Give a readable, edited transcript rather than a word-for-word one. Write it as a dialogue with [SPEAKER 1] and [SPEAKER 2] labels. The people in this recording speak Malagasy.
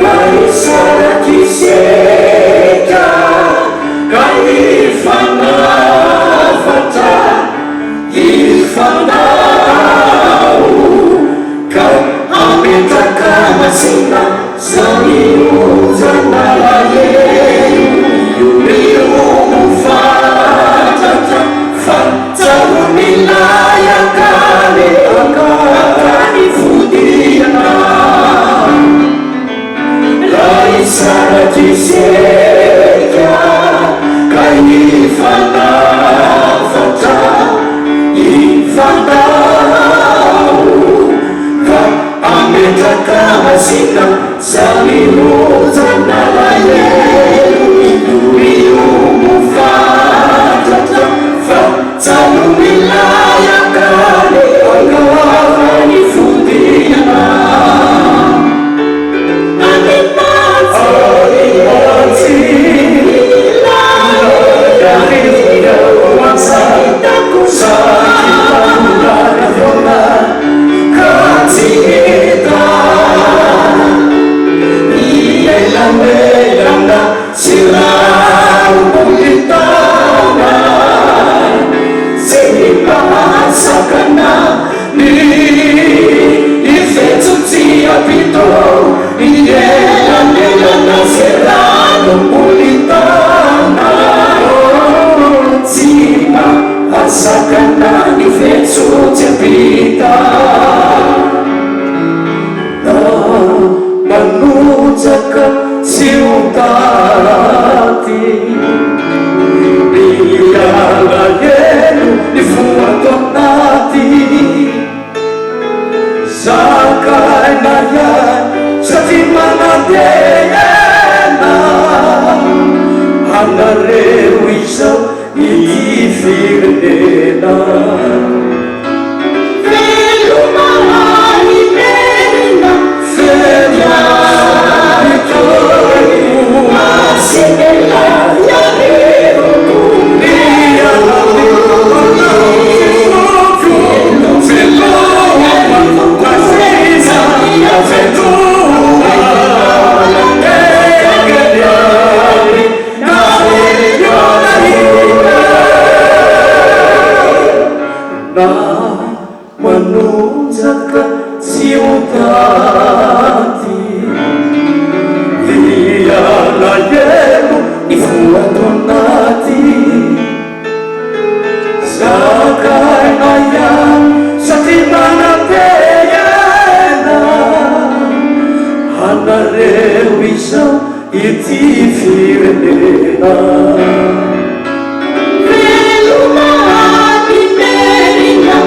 [SPEAKER 1] laisaratiseka kaifanavata ifanao ka ametaka masina samiuzanalaye yumufata fatalumilaya kale akanifudiana laisaratiseka kaifanavata ifanao ka ametaka masina samiuzanalaye yumufata fatalumilaya kale akanifudiana Sakana di vezzo tempita manuzaka ciudati biala yenu di fuatonati sakai nayan satimana deyena hanare wisau ifirnena velumani merina feria vitoriu masinela yarero kumbia manuzaka ciudati via la yelu ifuatonati sakai nayan satimana teyena hanare wisau iti firnena velumani merina